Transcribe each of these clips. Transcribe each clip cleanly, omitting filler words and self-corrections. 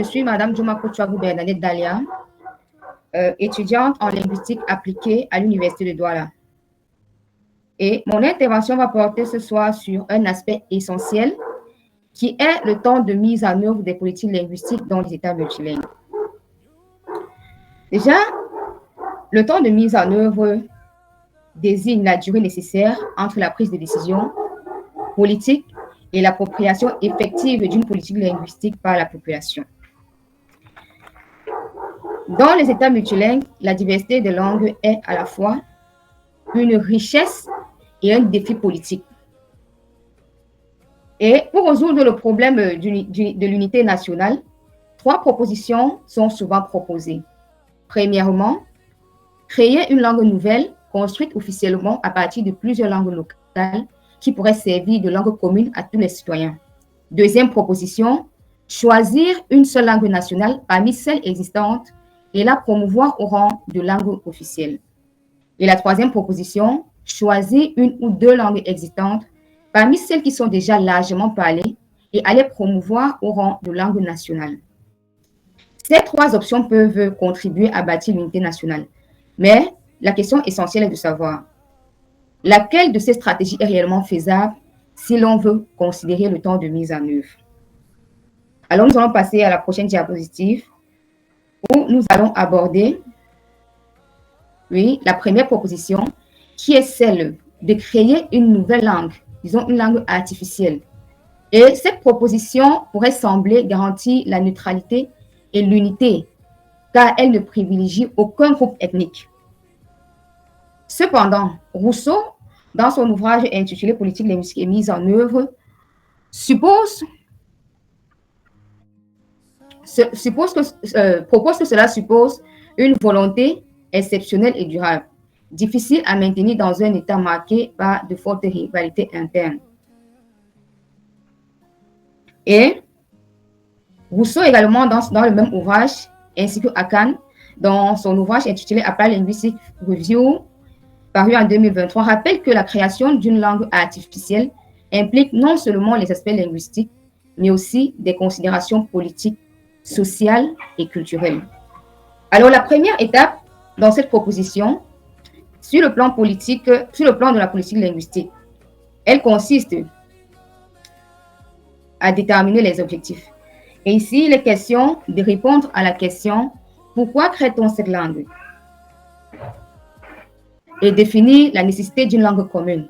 Je suis Madame Juma Kochouagou Bernadette Dalia, étudiante en linguistique appliquée à l'Université de Douala. Et mon intervention va porter ce soir sur un aspect essentiel qui est le temps de mise en œuvre des politiques linguistiques dans les États multilingues. Déjà, le temps de mise en œuvre désigne la durée nécessaire entre la prise de décision politique et l'appropriation effective d'une politique linguistique par la population. Dans les États multilingues, la diversité des langues est à la fois une richesse et un défi politique. Et pour résoudre le problème de l'unité nationale, 3 propositions sont souvent proposées. Premièrement, créer une langue nouvelle construite officiellement à partir de plusieurs langues locales qui pourraient servir de langue commune à tous les citoyens. Deuxième proposition, choisir une seule langue nationale parmi celles existantes et la promouvoir au rang de langue officielle. Et la troisième proposition, choisir une ou 2 langues existantes parmi celles qui sont déjà largement parlées et à les promouvoir au rang de langue nationale. Ces 3 options peuvent contribuer à bâtir l'unité nationale. Mais la question essentielle est de savoir laquelle de ces stratégies est réellement faisable si l'on veut considérer le temps de mise en œuvre. Alors, nous allons passer à la prochaine diapositive où nous allons aborder la première proposition qui est celle de créer une nouvelle langue, disons une langue artificielle. Et cette proposition pourrait sembler garantir la neutralité et l'unité car elle ne privilégie aucun groupe ethnique. Cependant, Rousseau, dans son ouvrage intitulé Politique linguistique et mise en œuvre, propose que cela suppose une volonté exceptionnelle et durable, difficile à maintenir dans un État marqué par de fortes rivalités internes. Et Rousseau également, dans le même ouvrage, ainsi que Hakan, dans son ouvrage intitulé Apply Linguistic Review, paru en 2023, rappelle que la création d'une langue artificielle implique non seulement les aspects linguistiques, mais aussi des considérations politiques, sociales et culturelles. Alors, la première étape dans cette proposition, sur le plan de la politique linguistique, elle consiste à déterminer les objectifs. Et ici, il est question de répondre à la question « Pourquoi crée-t-on cette langue ?» et définir la nécessité d'une langue commune.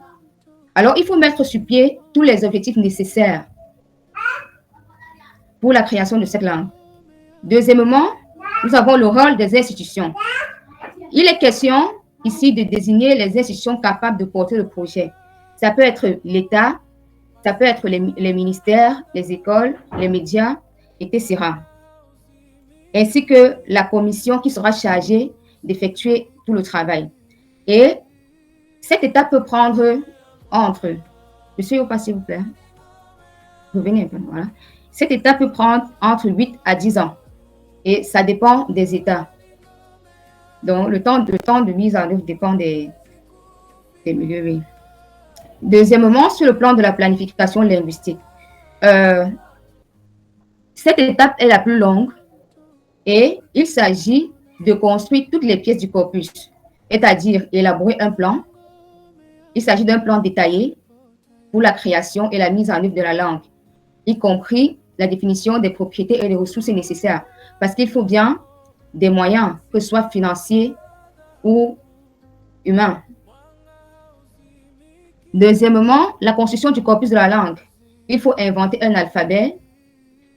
Alors, il faut mettre sur pied tous les objectifs nécessaires pour la création de cette langue. Deuxièmement, nous avons le rôle des institutions. Il est question ici de désigner les institutions capables de porter le projet. Ça peut être l'État, ça peut être les ministères, les écoles, les médias, etc. Ainsi que la commission qui sera chargée d'effectuer tout le travail. Et cette étape peut prendre entre... Monsieur Yopa, s'il vous plaît. Revenez un peu, voilà. Cette étape peut prendre entre 8 à 10 ans. Et ça dépend des États. Donc, le temps de mise en œuvre dépend des milieux, oui. Deuxièmement, sur le plan de la planification linguistique, cette étape est la plus longue et il s'agit de construire toutes les pièces du corpus, c'est-à-dire élaborer un plan. Il s'agit d'un plan détaillé pour la création et la mise en œuvre de la langue, y compris la définition des propriétés et des ressources nécessaires, parce qu'il faut bien des moyens, que ce soit financiers ou humains. Deuxièmement, la construction du corpus de la langue. Il faut inventer un alphabet,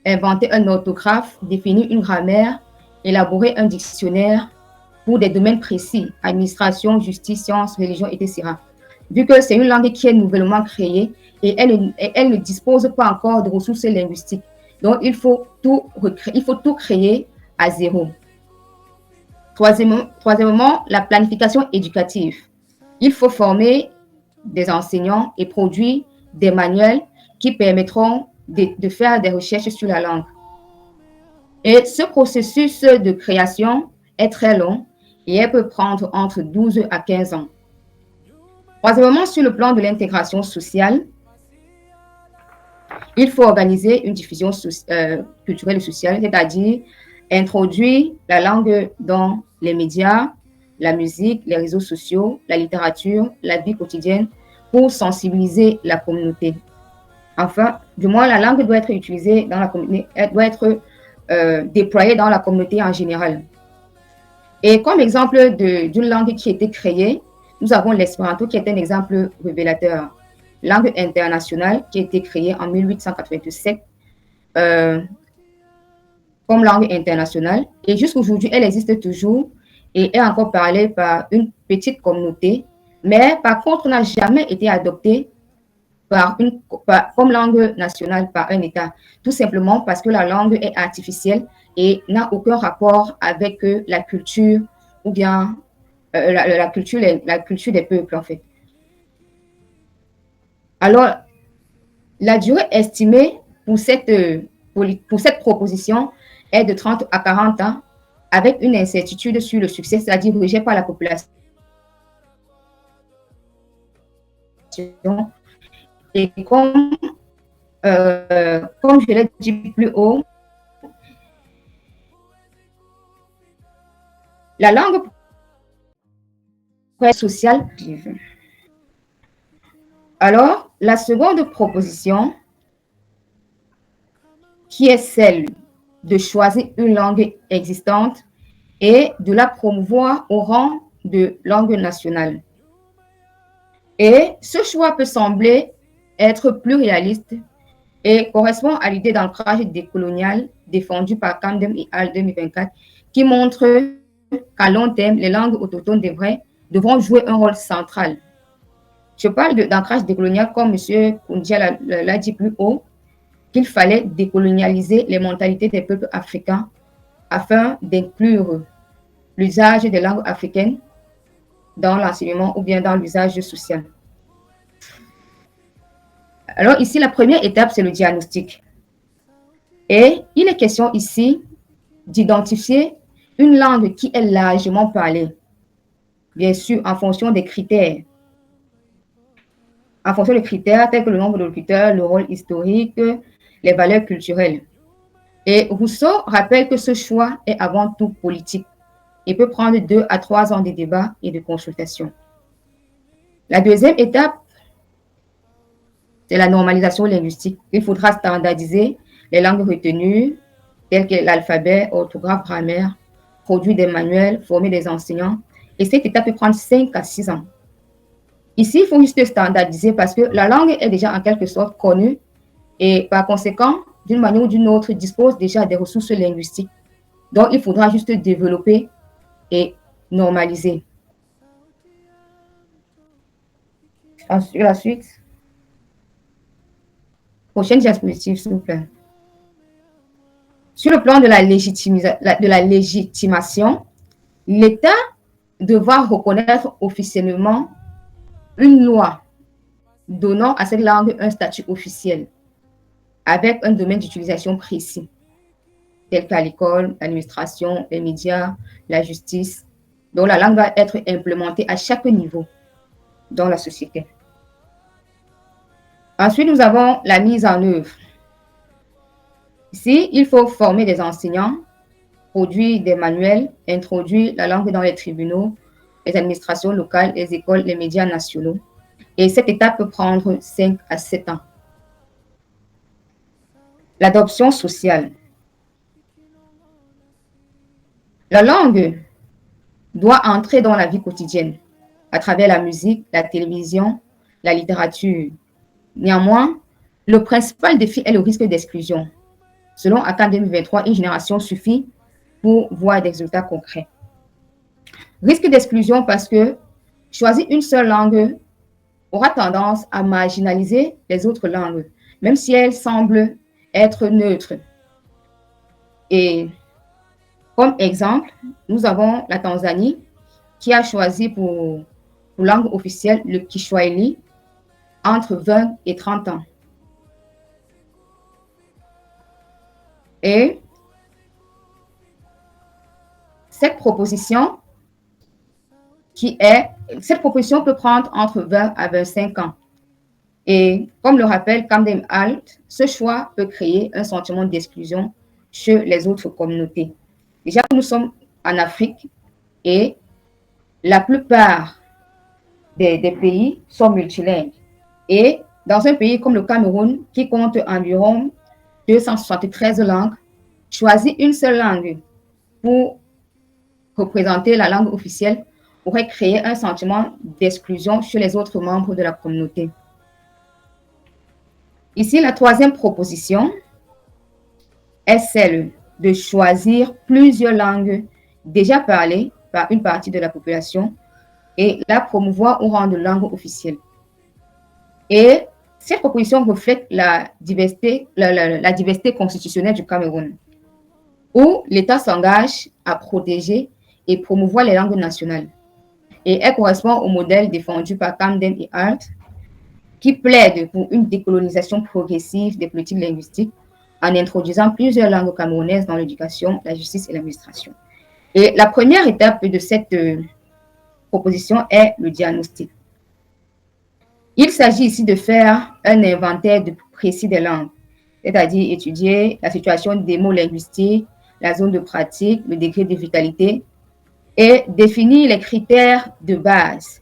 inventer un orthographe, définir une grammaire, élaborer un dictionnaire pour des domaines précis, administration, justice, sciences, religion, etc. Vu que c'est une langue qui est nouvellement créée et elle ne dispose pas encore de ressources linguistiques. Donc, il faut tout créer à zéro. Troisièmement, la planification éducative. Il faut former des enseignants et produire des manuels qui permettront de faire des recherches sur la langue. Et ce processus de création est très long et elle peut prendre entre 12 à 15 ans. Troisièmement, sur le plan de l'intégration sociale, Il faut organiser une diffusion culturelle et sociale, c'est-à-dire introduire la langue dans les médias, la musique, les réseaux sociaux, la littérature, la vie quotidienne pour sensibiliser la communauté. Enfin, du moins, la langue doit être utilisée dans la communauté, elle doit être déployée dans la communauté en général. Et comme exemple d'une langue qui a été créée, nous avons l'espéranto qui est un exemple révélateur. Langue internationale qui a été créée en 1887 comme langue internationale. Et jusqu'aujourd'hui, elle existe toujours et est encore parlée par une petite communauté, mais par contre, n'a jamais été adoptée comme langue nationale par un État, tout simplement parce que la langue est artificielle et n'a aucun rapport avec la culture ou bien la culture des peuples, en fait. Alors, la durée estimée pour cette proposition est de 30 à 40 ans, avec une incertitude sur le succès, c'est-à-dire dirigée par la population. Et comme je l'ai dit plus haut, la langue sociale. Alors, la seconde proposition, qui est celle de choisir une langue existante et de la promouvoir au rang de langue nationale. Et ce choix peut sembler être plus réaliste et correspond à l'idée d'ancrage décolonial défendue par Camden et Hall 2024, qui montre qu'à long terme, les langues autochtones devront jouer un rôle central. Je parle d'ancrage décolonial comme M. Koundia l'a dit plus haut, qu'il fallait décolonialiser les mentalités des peuples africains afin d'inclure l'usage des langues africaines dans l'enseignement ou bien dans l'usage social. Alors ici, la première étape, c'est le diagnostic. Et il est question ici d'identifier une langue qui est largement parlée, bien sûr, en fonction des critères. En fonction des critères tels que le nombre de locuteurs, le rôle historique, les valeurs culturelles. Et Rousseau rappelle que ce choix est avant tout politique et peut prendre 2 à 3 ans de débats et de consultations. La deuxième étape, c'est la normalisation linguistique. Il faudra standardiser les langues retenues, telles que l'alphabet, orthographe, grammaire, produire des manuels, former des enseignants. Et cette étape peut prendre 5 à 6 ans. Ici, il faut juste standardiser parce que la langue est déjà en quelque sorte connue et par conséquent, d'une manière ou d'une autre, dispose déjà des ressources linguistiques. Donc, il faudra juste développer et normaliser. Ensuite, la suite. Prochaine diapositive, s'il vous plaît. Sur le plan de la légitimation, l'État devra reconnaître officiellement une loi donnant à cette langue un statut officiel avec un domaine d'utilisation précis, tel qu'à l'école, l'administration, les médias, la justice. Donc, la langue va être implémentée à chaque niveau dans la société. Ensuite, nous avons la mise en œuvre. Ici, il faut former des enseignants, produire des manuels, introduire la langue dans les tribunaux, les administrations locales, les écoles, les médias nationaux. Et cette étape peut prendre 5 à 7 ans. L'adoption sociale. La langue doit entrer dans la vie quotidienne à travers la musique, la télévision, la littérature. Néanmoins, le principal défi est le risque d'exclusion. Selon ACAN 2023, une génération suffit pour voir des résultats concrets. Risque d'exclusion parce que choisir une seule langue aura tendance à marginaliser les autres langues, même si elles semblent être neutres. Et comme exemple, nous avons la Tanzanie qui a choisi pour langue officielle le Kiswahili entre 20 et 30 ans. Et cette proposition peut prendre entre 20 à 25 ans. Et comme le rappelle Camden Alt, ce choix peut créer un sentiment d'exclusion chez les autres communautés. Déjà, nous sommes en Afrique et la plupart des pays sont multilingues. Et dans un pays comme le Cameroun, qui compte environ 273 langues, choisir une seule langue pour représenter la langue officielle pourrait créer un sentiment d'exclusion chez les autres membres de la communauté. Ici, la troisième proposition est celle de choisir plusieurs langues déjà parlées par une partie de la population et la promouvoir au rang de langue officielle. Et cette proposition reflète la diversité constitutionnelle du Cameroun, où l'État s'engage à protéger et promouvoir les langues nationales. Et elle correspond au modèle défendu par Camden et Hart, qui plaide pour une décolonisation progressive des politiques linguistiques en introduisant plusieurs langues camerounaises dans l'éducation, la justice et l'administration. Et la première étape de cette proposition est le diagnostic. Il s'agit ici de faire un inventaire précis des langues, c'est-à-dire étudier la situation des mots linguistiques, la zone de pratique, le degré de vitalité, et définir les critères de base,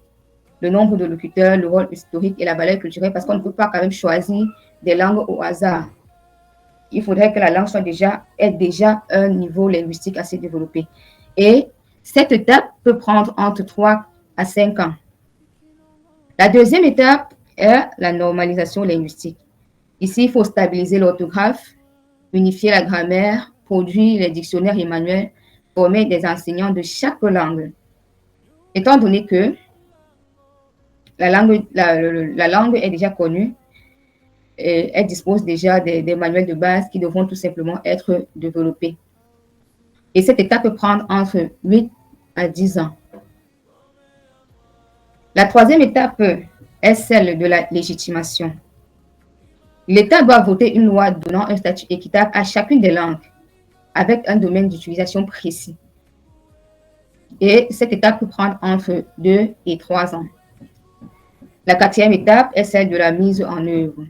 le nombre de locuteurs, le rôle historique et la valeur culturelle, parce qu'on ne peut pas quand même choisir des langues au hasard. Il faudrait que la langue ait déjà un niveau linguistique assez développé. Et cette étape peut prendre entre 3 à 5 ans. La deuxième étape est la normalisation linguistique. Ici, il faut stabiliser l'orthographe, unifier la grammaire, produire les dictionnaires et manuels, former des enseignants de chaque langue. Étant donné que la langue est déjà connue, et elle dispose déjà des manuels de base qui devront tout simplement être développés. Et cette étape peut prendre entre 8 à 10 ans. La troisième étape est celle de la légitimation. L'État doit voter une loi donnant un statut équitable à chacune des langues, avec un domaine d'utilisation précis. Et cette étape peut prendre entre 2 et 3 ans. La quatrième étape est celle de la mise en œuvre.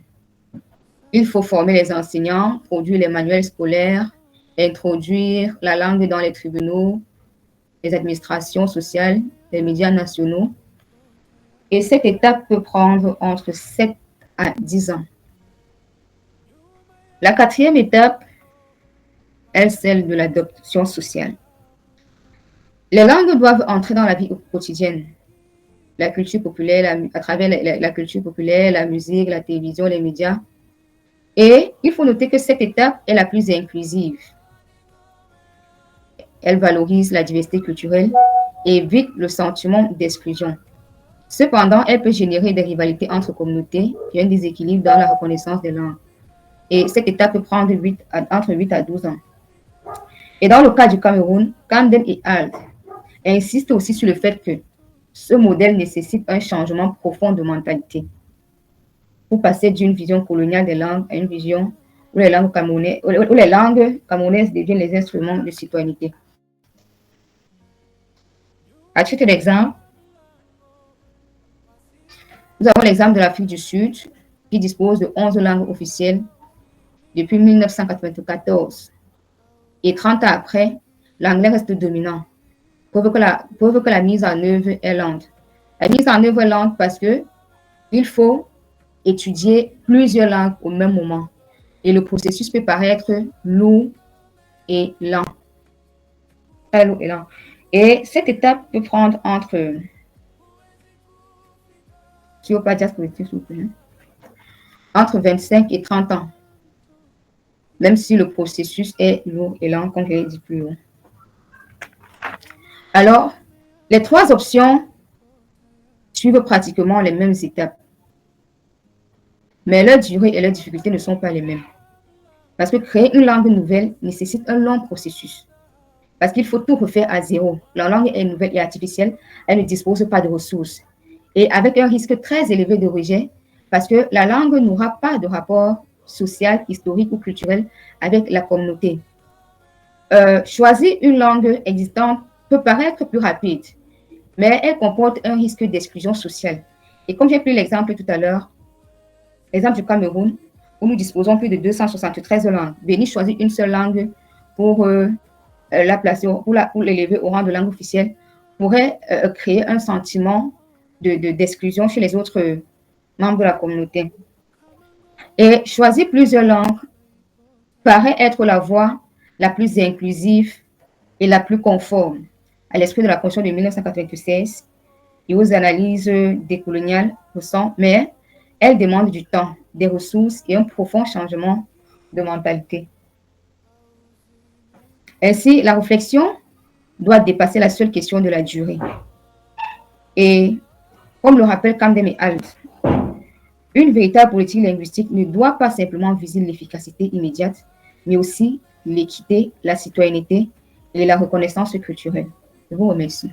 Il faut former les enseignants, produire les manuels scolaires, introduire la langue dans les tribunaux, les administrations sociales, les médias nationaux. Et cette étape peut prendre entre 7 à 10 ans. La quatrième étape est celle de l'adoption sociale. Les langues doivent entrer dans la vie quotidienne. La culture populaire, à travers la culture populaire, la musique, la télévision, les médias. Et il faut noter que cette étape est la plus inclusive. Elle valorise la diversité culturelle et évite le sentiment d'exclusion. Cependant, elle peut générer des rivalités entre communautés et un déséquilibre dans la reconnaissance des langues. Et cette étape peut prendre entre 8 à 12 ans. Et dans le cas du Cameroun, Camden et Alt insistent aussi sur le fait que ce modèle nécessite un changement profond de mentalité pour passer d'une vision coloniale des langues à une vision où les langues camerounaises deviennent les instruments de citoyenneté. À titre d'exemple, nous avons l'exemple de l'Afrique du Sud qui dispose de 11 langues officielles depuis 1994. Et 30 ans après, l'anglais reste dominant. Preuve que la mise en œuvre est lente. La mise en œuvre est lente parce qu'il faut étudier plusieurs langues au même moment. Et le processus peut paraître lourd et lent. Très lourd et lent. Et cette étape peut prendre entre... entre 25 et 30 ans. Même si le processus est lourd et lent, comme je l'ai dit plus haut. Alors, les trois options suivent pratiquement les mêmes étapes. Mais leur durée et leurs difficultés ne sont pas les mêmes. Parce que créer une langue nouvelle nécessite un long processus. Parce qu'il faut tout refaire à zéro. La langue est nouvelle et artificielle, elle ne dispose pas de ressources. Et avec un risque très élevé de rejet, parce que la langue n'aura pas de rapport social, historique ou culturel avec la communauté. Choisir une langue existante peut paraître plus rapide, mais elle comporte un risque d'exclusion sociale. Et comme j'ai pris l'exemple tout à l'heure, Exemple du Cameroun, où nous disposons plus de 273 langues. Venir choisir une seule langue pour la placer, pour l'élever au rang de langue officielle, pourrait créer un sentiment d'exclusion chez les autres membres de la communauté. Et choisir plusieurs langues paraît être la voie la plus inclusive et la plus conforme à l'esprit de la Constitution de 1996 et aux analyses décoloniales récentes, mais elle demande du temps, des ressources et un profond changement de mentalité. Ainsi, la réflexion doit dépasser la seule question de la durée. Et comme le rappelle Camden et Alt, une véritable politique linguistique ne doit pas simplement viser l'efficacité immédiate, mais aussi l'équité, la citoyenneté et la reconnaissance culturelle. Je vous remercie.